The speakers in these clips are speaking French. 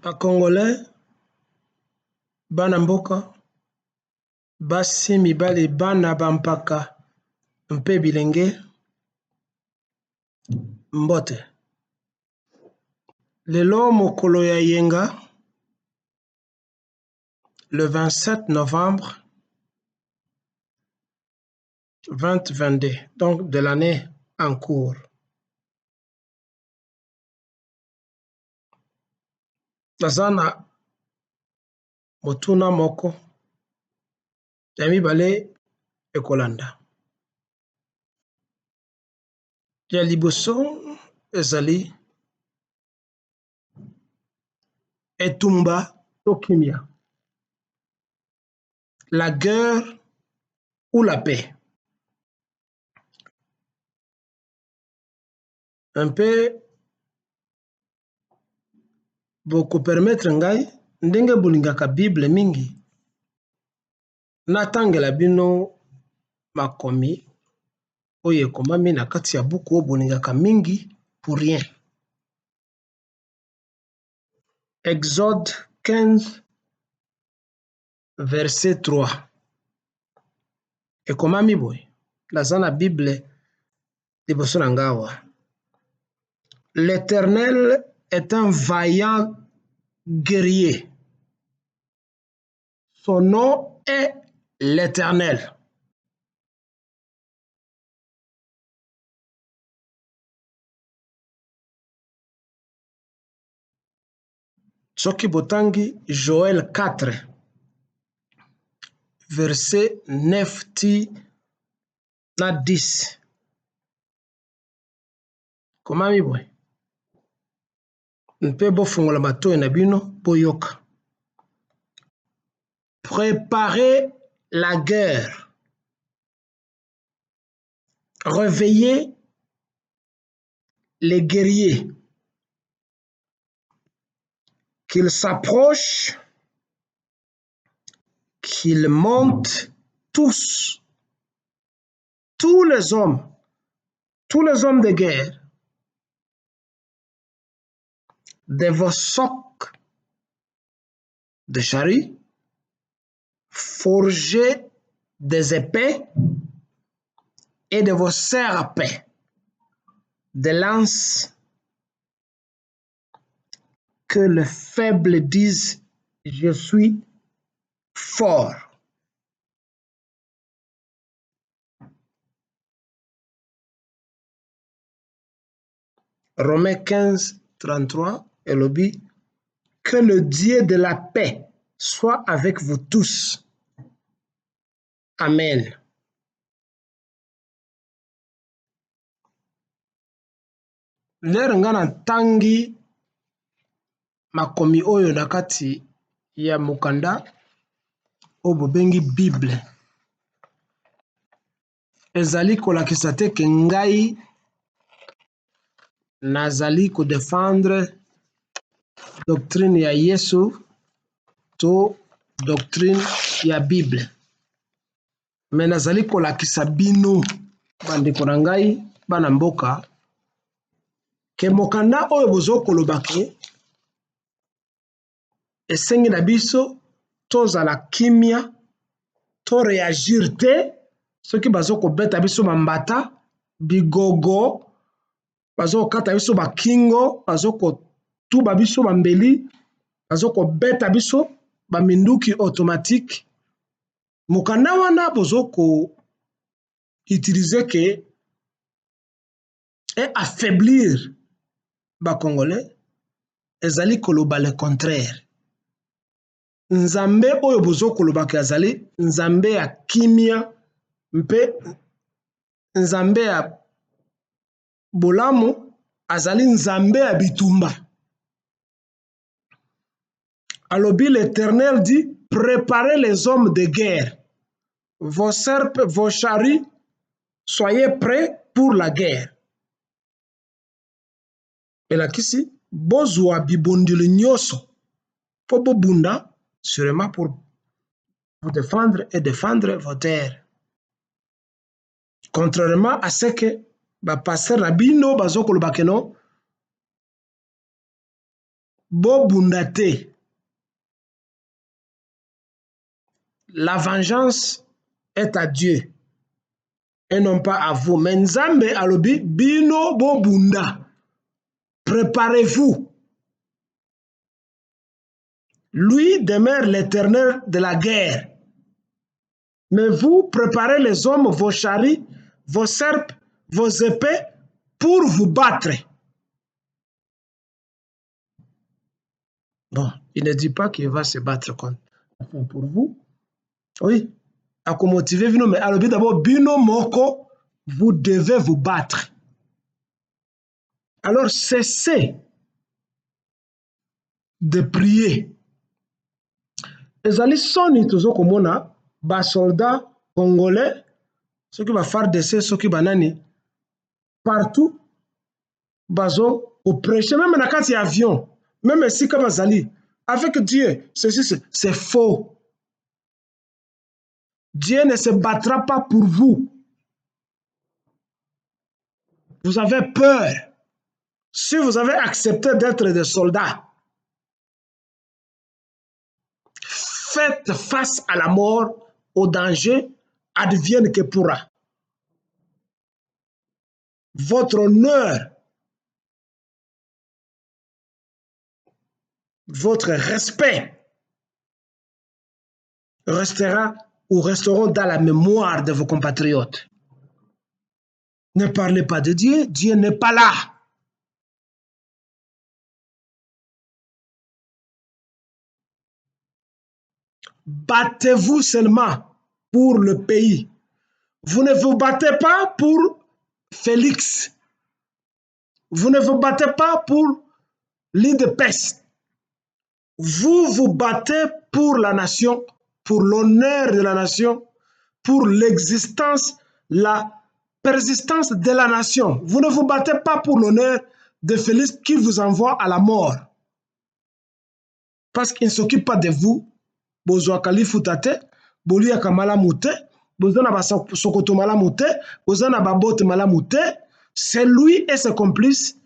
Ba Congolais, bana mboka, basi mibali bana bampaka mpe bilenge, mbote. Lelo mokolo ya yenga, le 27 novembre 2022, donc de l'année en cours. Nazana motuna moko ya mibale ekolanda. Ya liboso ezali etumba to kimia. La guerre ou la paix. Un peu boko permettre ngai ndenge bolingaka Bible mingi natangela bino makomi oyo ekomami na kati ya buku oyo bolingaka mingi pour rien. Exode 15 verset 3 ekomami boye naza na Bible liboso na nga awa. L'Éternel est un vaillant guerrier. Son nom est l'Éternel. Soki botangi Joël 4 verset 9 ti na 10 komami boye mpe bofungola matoyi na bino boyoka. Préparez la guerre, réveillez les guerriers, qu'ils s'approchent, qu'ils montent tous les hommes de guerre, de vos socs de chariots, forgez des épées et de vos serpents, des lances, que le faible dise je suis fort. Romains 15, 33, elobi, que le Dieu de la paix soit avec vous tous. Amen. Lero nga na tangi makomi oyo na kati ya mukanda oyo bobengi Bible. Ezali kolakisa te ke ngai nazali ko défendre doctrine ya Yesu to doctrine ya Bible. Mais nazali kolakisa bino bandeko na ngai bana mboka ke mokanda oyo bozokoloba ke esengi na biso tozala kimia to réagir te soki bazokobeta biso bambata bigogo bazokata biso bakingo bazokotuba biso bambeli bazokobeta biso baminduki automatique. Mokanda wana bozoko utiliser ke et affaiblir ba Congolais ezali koloba le contraire. Nzambe oyo bozokoloba ke azali nzambe ya kimia mpe nzambe ya bolamu azali nzambe ya bitumba. Alobi l'Éternel dit préparez les hommes de guerre, vos serpes, vos chariots, soyez prêts pour la guerre. Elakisi bozwa bibondeli nyonso po bobunda sûrement pour vous défendre et défendre vos terres. Contrairement à ce que ba pasteur na bino bazokoloba ke non bobundate. La vengeance est à Dieu et non pas à vous. Mais Nzambe alobi bino bobunda. Préparez-vous. Lui demeure l'Éternel de la guerre. Mais vous préparez les hommes, vos chariots, vos serpes, vos épées pour vous battre. Bon, il ne dit pas qu'il va se battre contre. Enfin, pour vous, oui, à motiver vino, mais alors d'abord, bino moko, vous devez vous battre. Alors cessez de prier. Ezali soni tozo komona ba soldats congolais, ceux qui va faire dessin, ceux qui banani, partout, bazo au prêcher, même na kati avion, même si comme bazali, avec Dieu, ceci c'est faux. Dieu ne se battra pas pour vous. Vous avez peur. Si vous avez accepté d'être des soldats, faites face à la mort, au danger, advienne que pourra. Votre honneur, votre respect restera ou resteront dans la mémoire de vos compatriotes. Ne parlez pas de Dieu, Dieu n'est pas là. Battez-vous seulement pour le pays. Vous ne vous battez pas pour Félix. Vous ne vous battez pas pour l'IDPS. Vous vous battez pour la nation, pour l'honneur de la nation, pour l'existence, la persistance de la nation. Vous ne vous battez pas pour l'honneur de Félix qui vous envoie à la mort. Parce qu'il ne s'occupe pas de vous. Bozwa kalifutate, bolia kamala mute, bozana ba sokoto mala mute, bozana ba bote mala mute. C'est lui et ses complices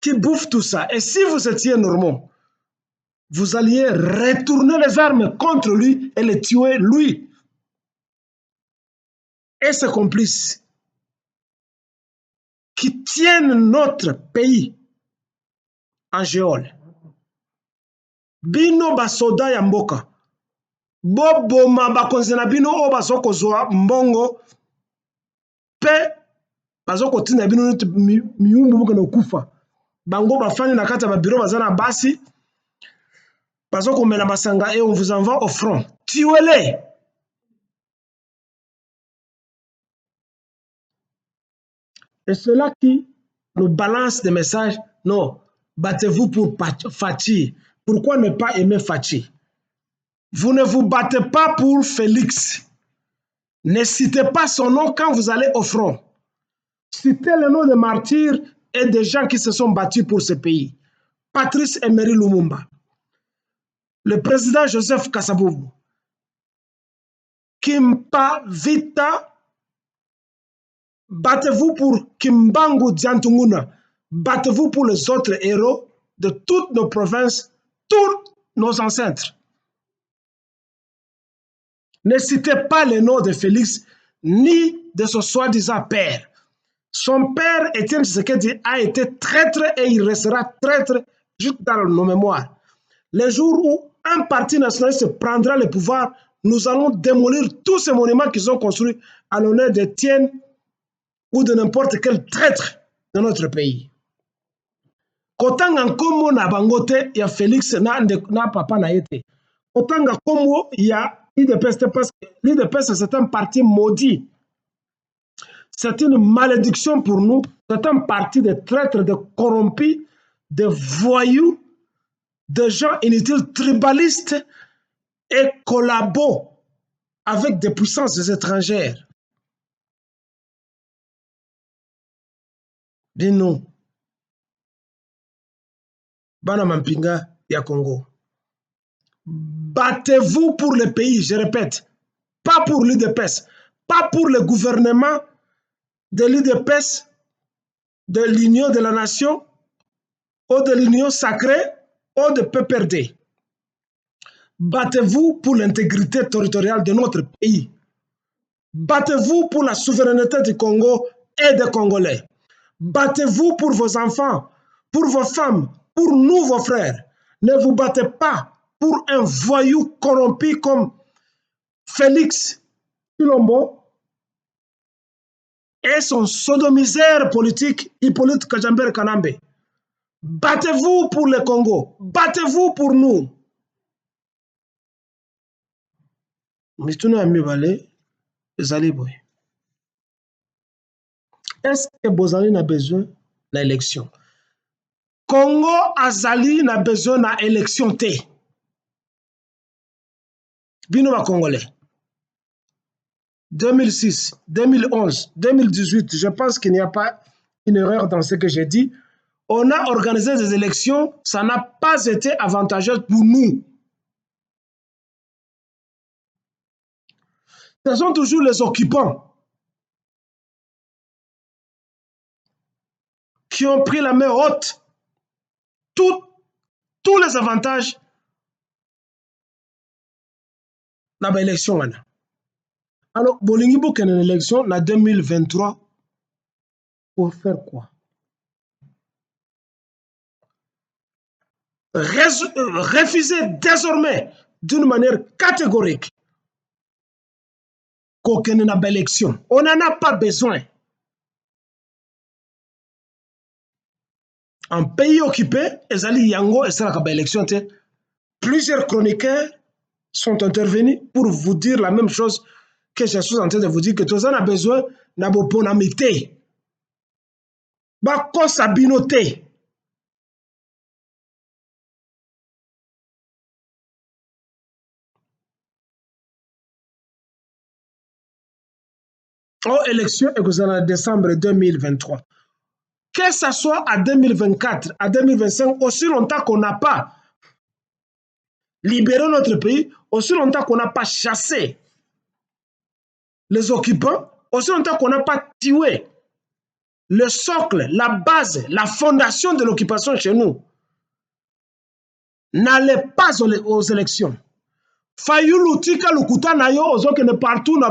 qui bouffent tout ça. Et si vous étiez normaux, vous alliez retourner les armes contre lui et le tuer lui et ses complices qui tiennent notre pays en géole. Bino basoda ya mboka boboma bakonzi na bino oyo bazokozwa mbongo pe bazokotinda bino neti miyumbu boka na okufa bango bafandi na kati ya babiro baza na basi bazokomela masanga et on vous envoie au front. Tuez-les. Et ceux-là qui nous balancent des messages, non, battez-vous pour Fachi. Pourquoi ne pas aimer Fachi? Vous ne vous battez pas pour Félix. Ne citez pas son nom quand vous allez au front. Citez le nom de martyrs et des gens qui se sont battus pour ce pays. Patrice Emery Lumumba, le président Joseph Kasavubu, Kimpa Vita, battez-vous pour Kimbangu Diantunguna, battez-vous pour les autres héros de toutes nos provinces, tous nos ancêtres. Ne citez pas le nom de Félix ni de son soi-disant père. Son père, Étienne Tshisekedi, a été traître et il restera traître juste dans nos mémoires. Le jour où un parti nationaliste prendra le pouvoir, nous allons démolir tous ces monuments qu'ils ont construits à l'honneur d'Étienne ou de n'importe quel traître de notre pays. Kotanga nkomo na bangote ya Félix na papa na yete. Kotanga komo ya l'IDPS parce que l'IDPS c'est un parti maudit. C'est une malédiction pour nous. C'est un parti de traîtres, de corrompus, de voyous, de gens inutiles, tribalistes et collabos avec des puissances étrangères. Dis-nous, Bana Mampinga ya Congo. Battez-vous pour le pays, je répète, pas pour l'IDPS, pas pour le gouvernement de l'IDPS, de l'Union de la Nation ou de l'Union sacrée, au de PPRD, battez-vous pour l'intégrité territoriale de notre pays. Battez-vous pour la souveraineté du Congo et des Congolais. Battez-vous pour vos enfants, pour vos femmes, pour nous, vos frères. Ne vous battez pas pour un voyou corrompu comme Félix Tshilombo et son sodomiseur politique Hippolyte Kajamber Kanambe. Battez-vous pour le Congo. Battez-vous pour nous. Est-ce que Bozali n'a besoin d'élection? Congo azali n'a besoin d'élection te. Bino ba Congolais. 2006, 2011, 2018, je pense qu'il n'y a pas une erreur dans ce que j'ai dit. On a organisé des élections, ça n'a pas été avantageux pour nous. Ce sont toujours les occupants qui ont pris la main haute, tous les avantages dans l'élection. Alors, Bolingi Bouken une élection en 2023 pour faire quoi? Refuser désormais d'une manière catégorique qu'aucune élection. On n'en a pas besoin. En pays occupé, Ezali Yango et Saraka élection. Plusieurs chroniqueurs sont intervenus pour vous dire la même chose que je suis en train de vous dire, que tout ça a besoin d'un bonamité. Bako sabinoté. Aux élections en décembre 2023. Que ce soit à 2024, à 2025, aussi longtemps qu'on n'a pas libéré notre pays, aussi longtemps qu'on n'a pas chassé les occupants, aussi longtemps qu'on n'a pas tué le socle, la base, la fondation de l'occupation chez nous, n'allez pas aux élections. Fayulu tika lukuta na yo ozokene partout na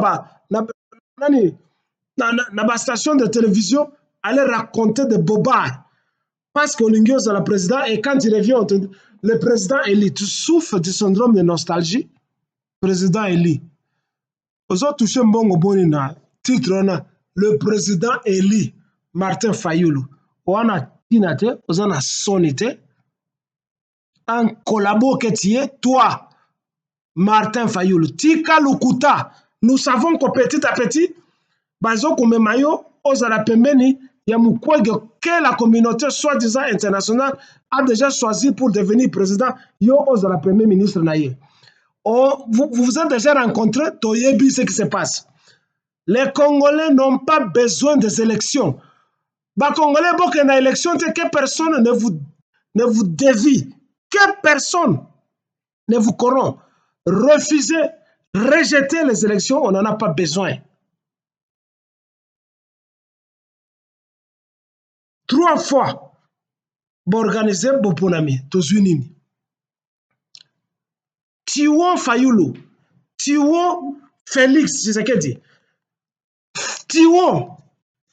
station de télévision aller raconter des bobards. Parce qu'on est le président et quand il revient, le président Eli, tu souffres du syndrome de nostalgie. Président Eli. Aux autres touché mbongo boni na titre na le président Eli Martin Fayulu. Oana tinate, ozana sonite. En collabo que tu es, toi, Martin Fayulu, tika lukuta. Nous savons que petit à petit, bazo kumemayo ozala pembeni ya mukwege que la communauté soi-disant internationale a déjà choisi pour devenir président. Yo ozala premier ministre naye. Oh, vous vous êtes déjà rencontrés, toyebi ce qui se passe. Les Congolais n'ont pas besoin des élections. Les Congolais, beaucoup na élection, que personne ne vous dévie, que personne ne vous corrompt. Refusez, rejetez les élections, on n'en a pas besoin. 3 fois, pour organiser Boponami, Tozuinini. Tuons Fayulu, tuons Félix Tshisekedi, tuons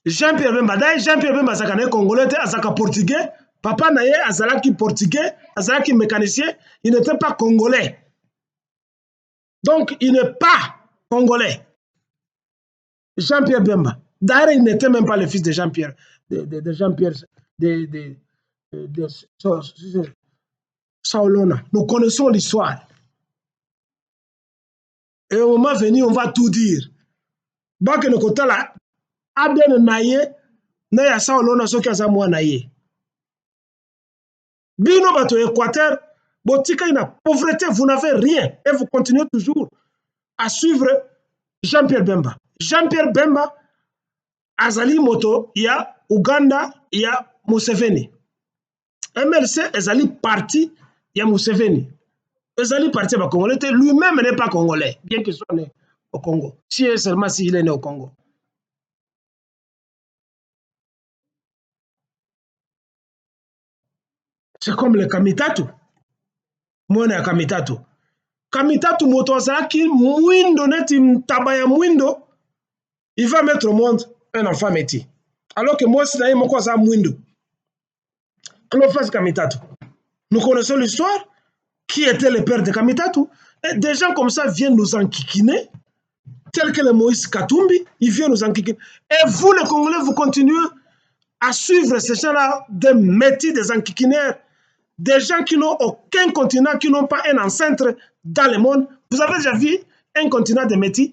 Jean-Pierre Bemba. D'ailleurs, Jean-Pierre Bemba, c'est Congolais, c'est portugais. Papa Naye, Azalaki portugais, Azalaki mécanicien, il n'était pas congolais. Donc, il n'est pas congolais. Jean-Pierre Bemba. D'ailleurs, il n'était même pas le fils de Jean-Pierre. De Jean-Pierre. Saolona. Nous connaissons l'histoire. Et au moment venu, on va tout dire. Bak ne kota la abien naye na ya Saolona soki aza mwa naye. Bino bato Équateur, botika ina pauvreté, vous n'avez rien et vous continuez toujours à suivre Jean-Pierre Bemba. Jean-Pierre Bemba azali moto ya Uganda ya Museveni. MLC ezali parti ya Museveni. Ezali parti ya Congolais. Lui-même n'est pas congolais, bien qu'il soit né au Congo. Si et seulement s'il est né au Congo. C'est comme le Kamitatu. mwana ya Kamitatu. Kamitatu moto azalaki mwindo neti ntaba ya mwindo, il va mettre au monde un enfant métis. Alors que moi, c'est moko aza mwindo. Clovis Kamitatu. Nous connaissons l'histoire. Qui était le père de Kamitatu? Et des gens comme ça viennent nous enquiquiner, tels que le Moïse Katumbi, ils viennent nous enquiquiner. Et vous, les Congolais, vous continuez à suivre ces gens-là, des métis, des enquiquineurs, des gens qui n'ont aucun continent, qui n'ont pas un ancêtre dans le monde. Vous avez déjà vu un continent de métis?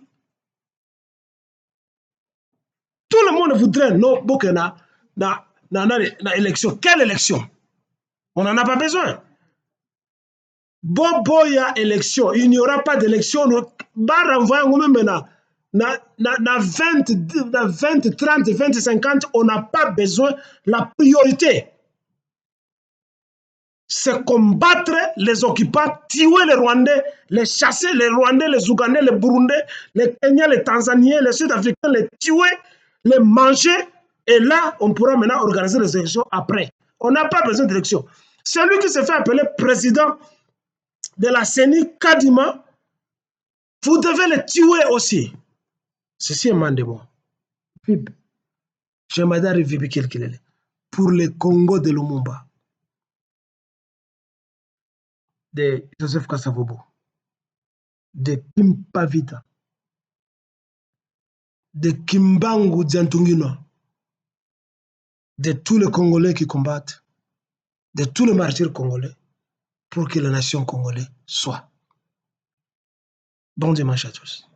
Tout le monde voudrait non, na élection. Quelle élection? On n'en a pas besoin. Boboya élection, il n'y aura pas d'élection. Bar renvoyer maintenant. Na 20, 30, 20, 50, on n'a pas besoin. La priorité, c'est combattre les occupants, tuer les Rwandais, les chasser, les Rwandais, les Ougandais, les Burundais, les Kenyans, les Tanzaniens, les Sud-Africains, les tuer, les manger. Et là, on pourra maintenant organiser les élections après. On n'a pas besoin d'élections. Celui qui se fait appeler président de la CENI, Kadima, vous devez le tuer aussi. Ceci est mandement. Jemadari Vibi Kelkelele pour le Congo de Lumumba de Joseph Kasavubu, de Kimpavita, de Kimbangu Diantungino, de tous les Congolais qui combattent, de tous les martyrs congolais, pour que la nation congolaise soit. Bon dimanche à tous.